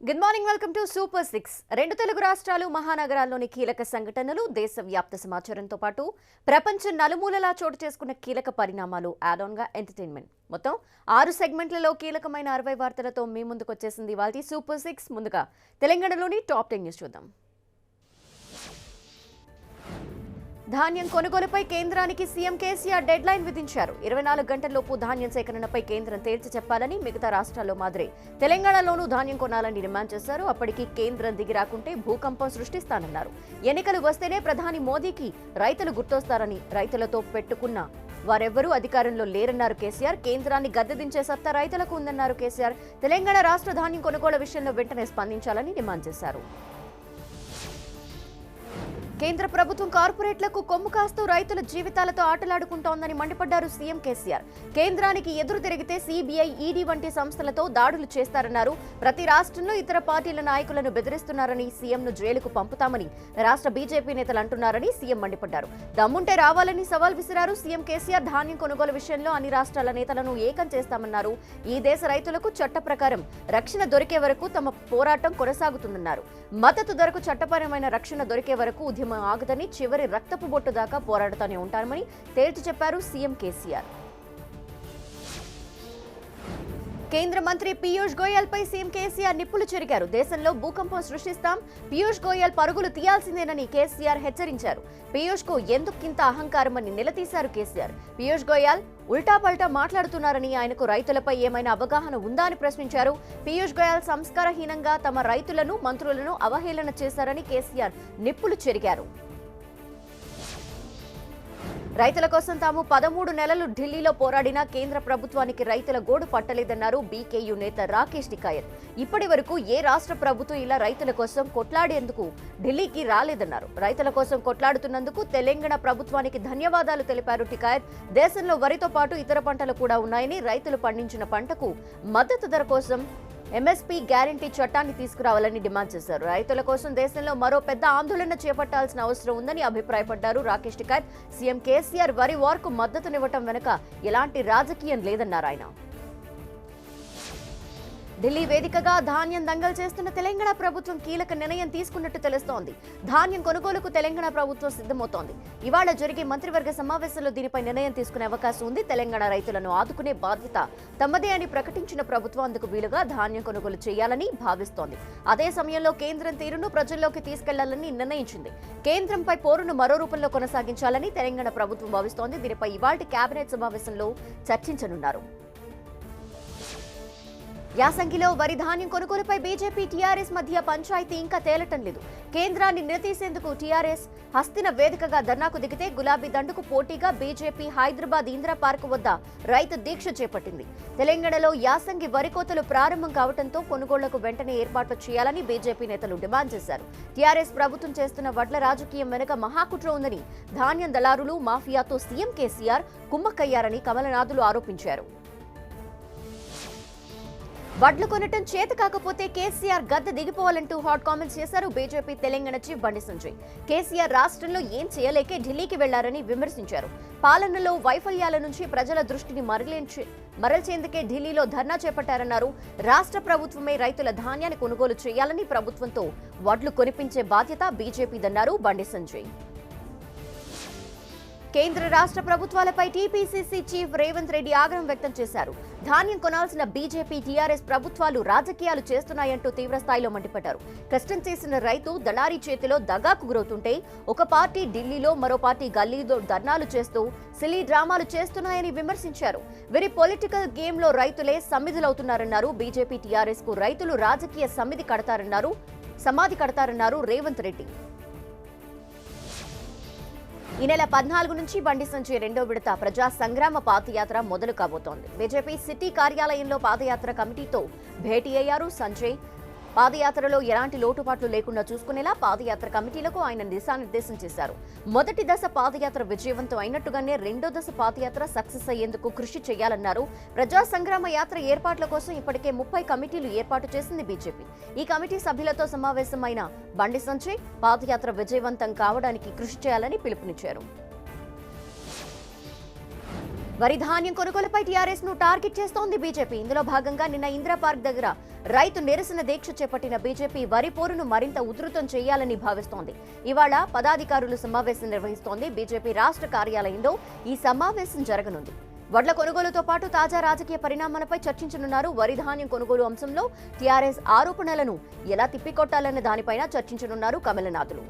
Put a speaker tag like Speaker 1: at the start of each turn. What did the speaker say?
Speaker 1: Good morning, welcome to super 6. రెండు తెలుగు రాష్ట్రాలు మహానగరాల్లోని కీలక సంఘటనలు, దేశవ్యాప్త సమాచారంతో పాటు ప్రపంచ నలుమూలలా చోటు చేసుకున్న కీలక పరిణామాలు, యాడ్-ఆన్గా ఎంటర్టైన్మెంట్. మొత్తం 6 సెగ్మెంట్లలో కీలకమైన 60 వార్తలతో మీ ముందుకు వచ్చేసింది ఇవాల్టి సూపర్ 6. ముందుగా తెలంగాణలోని టాప్ 10 న్యూస్ చూద్దాం. ధాన్యం కొనుగోలుపై కేంద్రానికి సీఎం కేసీఆర్ డెడ్ లైన్ విధించారు. 24 గంటల్లోపు ధాన్యం సేకరణపై కేంద్రం తేల్చి చెప్పాలని, మిగతా రాష్ట్రాల్లో మాదిరే తెలంగాణలోనూ ధాన్యం కొనాలని డిమాండ్ చేశారు. అప్పటికి కేంద్రం దిగి రాకుంటే భూకంపం సృష్టిస్తానన్నారు. ఎన్నికలు వస్తేనే ప్రధాని మోదీకి రైతులు గుర్తొస్తారని, రైతులతో పెట్టుకున్న వారెవ్వరూ అధికారంలో లేరన్నారు కేసీఆర్. కేంద్రాన్ని గద్దెదించే సత్తా రైతులకు ఉందన్నారు కేసీఆర్. తెలంగాణ రాష్ట్ర ధాన్యం కొనుగోలు విషయంలో వెంటనే స్పందించాలని డిమాండ్ చేశారు. కేంద్ర ప్రభుత్వం కార్పొరేట్లకు కొమ్ము కాస్తూ రైతుల జీవితాలతో ఆటలాడుకుంటోందని మండిపడ్డారు సీఎం కేసీఆర్. కేంద్రానికి ఎదురు తిరిగితే సీబీఐ, ఈడీ వంటి సంస్థలతో దాడులు చేస్తారన్నారు. ప్రతి రాష్ట్రంలో ఇతర పార్టీల నాయకులను బెదిరిస్తున్నారని, సీఎంను జైలుకు పంపుతామని రాష్ట్ర బీజేపీ నేతలు అంటున్నారని సీఎం మండిపడ్డారు. దమ్ముంటే రావాలని సవాల్ విసిరారు సీఎం కేసీఆర్. ధాన్యం కొనుగోలు విషయంలో అన్ని రాష్ట్రాల నేతలను ఏకం చేస్తామన్నారు. ఈ దేశ రైతులకు చట్ట ప్రకారం రక్షణ దొరికే వరకు తమ పోరాటం కొనసాగుతుందన్నారు. మద్దతు ధరకు చట్టపరమైన రక్షణ దొరికే వరకు ఉద్యమం ఆగదని, చివరి రక్తపు బొట్టు దాకా పోరాడుతూనే ఉంటారని తేల్చి చెప్పారు సీఎం కేసీఆర్. కేంద్ర మంత్రి పీయూష్ గోయల్ పై సీఎం కేసీఆర్ నిప్పులు చెరిగారు. దేశంలో భూకంపం సృష్టిస్తాం, పీయూష్ గోయల్ పరుగులు తీయాల్సిందేనని కేసీఆర్ హెచ్చరించారు. పీయూష్ కు ఎందుకింత అహంకారమని నిలదీశారు కేసీఆర్. పీయూష్ గోయల్ ఉల్టాపల్టా మాట్లాడుతున్నారని, ఆయనకు రైతులపై ఏమైనా అవగాహన ఉందా అని ప్రశ్నించారు. పీయూష్ గోయల్ సంస్కారహీనంగా తమ రైతులను, మంత్రులను అవహేళన చేశారని కేసీఆర్ నిప్పులు చెరిగారు. రైతుల కోసం తాము 13 నెలలు ఢిల్లీలో పోరాడినా కేంద్ర ప్రభుత్వానికి రైతుల గోడు పట్టలేదన్నారు బీకేయూ నేత రాకేష్ టికాయత్. ఇప్పటి వరకు ఏ రాష్ట్ర ప్రభుత్వం ఇలా రైతుల కోసం కొట్లాడేందుకు ఢిల్లీకి రాలేదన్నారు. రైతుల కోసం కొట్లాడుతున్నందుకు తెలంగాణ ప్రభుత్వానికి ధన్యవాదాలు తెలిపారు టికాయత్. దేశంలో వరితో పాటు ఇతర పంటలు కూడా ఉన్నాయని, రైతులు పండించిన పంటకు మద్దతు ధర కోసం ఎంఎస్పీ గ్యారంటీ చట్టాన్ని తీసుకురావాలని డిమాండ్ చేశారు. రైతుల కోసం దేశంలో మరో పెద్ద ఆందోళన చేపట్టాల్సిన అవసరం ఉందని అభిప్రాయపడ్డారు రాకేష్ టికాయత్. సీఎం కేసీఆర్ వరి వార్కు మద్దతునివ్వటం వెనుక ఎలాంటి రాజకీయం లేదన్నారు ఆయన. ఢిల్లీ వేదికగా ధాన్యం దంగల్ చేస్తున్న తెలంగాణ ప్రభుత్వం కీలక నిర్ణయం తీసుకున్నట్టు తెలుస్తోంది. ధాన్యం కొనుగోలుకు తెలంగాణ ప్రభుత్వం సిద్ధమవుతోంది. ఇవాళ జరిగే మంత్రివర్గ సమావేశంలో దీనిపై నిర్ణయం తీసుకునే అవకాశం ఉంది. తెలంగాణ రైతులను ఆదుకునే బాధ్యత తమదే అని ప్రకటించిన ప్రభుత్వం అందుకు వీలుగా ధాన్యం కొనుగోలు చేయాలని భావిస్తోంది. అదే సమయంలో కేంద్రం తీరును ప్రజల్లోకి తీసుకెళ్లాలని నిర్ణయించింది. కేంద్రంపై పోరును మరో రూపంలో కొనసాగించాలని తెలంగాణ ప్రభుత్వం భావిస్తోంది. దీనిపై ఇవాల్టి కేబినెట్ సమావేశంలో చర్చించనున్నారు. యాసంగిలో వరి ధాన్యం కొనుగోలుపై బీజేపీ, టీఆర్ఎస్ మధ్య పంచాయతీ ఇంకా తేలటం లేదు. కేంద్రాన్ని నిలదీసేందుకు టీఆర్ఎస్ హస్తిన వేదికగా ధర్నాకు దిగితే, గులాబీ దండుకు పోటీగా బీజేపీ హైదరాబాద్ ఇందిరా పార్క్ వద్ద రైతు దీక్ష చేపట్టింది. తెలంగాణలో యాసంగి వరి కోతలు ప్రారంభం కావడంతో కొనుగోళ్లకు వెంటనే ఏర్పాట్లు చేయాలని బీజేపీ నేతలు డిమాండ్ చేశారు. టీఆర్ఎస్ ప్రభుత్వం చేస్తున్న వడ్ల రాజకీయం వెనుక మహాకుట్ర ఉందని, ధాన్యం దళారులు మాఫియాతో సీఎం కేసీఆర్ కుమ్మక్కయ్యారని కమలనాథులు ఆరోపించారు. వడ్లు కొనటం చేత కాకపోతే కేసీఆర్ గద్దె దిగిపోవాలంటూ హాట్ కామెంట్స్ చేశారు బీజేపీ తెలంగాణ చీఫ్ బండి సంజయ్. కేసీఆర్ రాష్ట్రంలో ఏం చేయలేకే ఢిల్లీకి వెళ్లారని విమర్శించారు. పాలనలో వైఫల్యాల నుంచి ప్రజల దృష్టిని మరల్చేందుకే ఢిల్లీలో ధర్నా చేపట్టారన్నారు. రాష్ట్ర ప్రభుత్వమే రైతుల ధాన్యాన్ని కొనుగోలు చేయాలని, ప్రభుత్వంతో వడ్లు కొనిపించే బాధ్యత బీజేపీదన్నారు బండి సంజయ్. కేంద్ర రాష్ట్ర ప్రభుత్వాలపై టీపీసీసీ చీఫ్ రేవంత్ రెడ్డి ఆగ్రహం వ్యక్తం చేశారు. ధాన్యం కొనాల్సిన బీజేపీ, టీఆర్ఎస్ ప్రభుత్వాలు రాజకీయాలు చేస్తున్నాయంటూ తీవ్రస్థాయిలో మండిపడ్డారు. కష్టం చేసిన రైతు దళారీ చేతిలో దగాకు గురవుతుంటే ఒక పార్టీ ఢిల్లీలో, మరో పార్టీ గల్లీలో ధర్నాలు చేస్తూ సిలీ డ్రామాలు చేస్తున్నాయని విమర్శించారు. వీరి పొలిటికల్ గేమ్ లో రైతులే సమ్మిధులవుతున్నారన్నారు. బీజేపీ, టీఆర్ఎస్ కు రైతులు రాజకీయ సమాధి కడతారన్నారు రేవంత్ రెడ్డి. ఈ నెల 14 నుంచి బండి సంజయ్ రెండో విడత ప్రజా సంగ్రామ పాదయాత్ర మొదలు కాబోతోంది. బీజేపీ సిటీ కార్యాలయంలో పాదయాత్ర కమిటీతో భేటీ అయ్యారు సంజయ్. పాదయాత్రలో ఎలాంటి లోటుపాట్లు లేకుండా చూసుకునేలా పాదయాత్ర కమిటీలకు ఆయన దిశానిర్దేశం చేశారు. మొదటి దశ పాదయాత్ర విజయవంతం అయినట్టుగానే రెండో దశ పాదయాత్ర సక్సెస్ అయ్యేందుకు కృషి చేయాలన్నారు. ప్రజా సంగ్రామ యాత్ర ఏర్పాట్ల కోసం ఇప్పటికే 30 కమిటీలు ఏర్పాటు చేసింది బీజేపీ. ఈ కమిటీ సభ్యులతో సమావేశమైన బండి సంజయ్ పాదయాత్ర విజయవంతం కావడానికి కృషి చేయాలని పిలుపునిచ్చారు. వరి ధాన్యం కొనుగోలుపై టీఆర్ఎస్ ను టార్గెట్ చేస్తోంది బీజేపీ. ఇందులో భాగంగా నిన్న ఇందిరా పార్క్ దగ్గర రైతు నిరసన దీక్ష చేపట్టిన బీజేపీ వరి పోరును మరింత ఉధృతం చేయాలని భావిస్తోంది. ఇవాళ పదాధికారులు సమావేశం నిర్వహిస్తోంది. బీజేపీ రాష్ట్ర కార్యాలయంలో ఈ సమావేశం జరగనుంది. వడ్ల కొనుగోలుతో పాటు తాజా రాజకీయ పరిణామాలపై చర్చించనున్నారు. వరి ధాన్యం కొనుగోలు అంశంలో టీఆర్ఎస్ ఆరోపణలను ఎలా తిప్పికొట్టాలన్న దానిపైన చర్చించనున్నారు కమలనాథులు.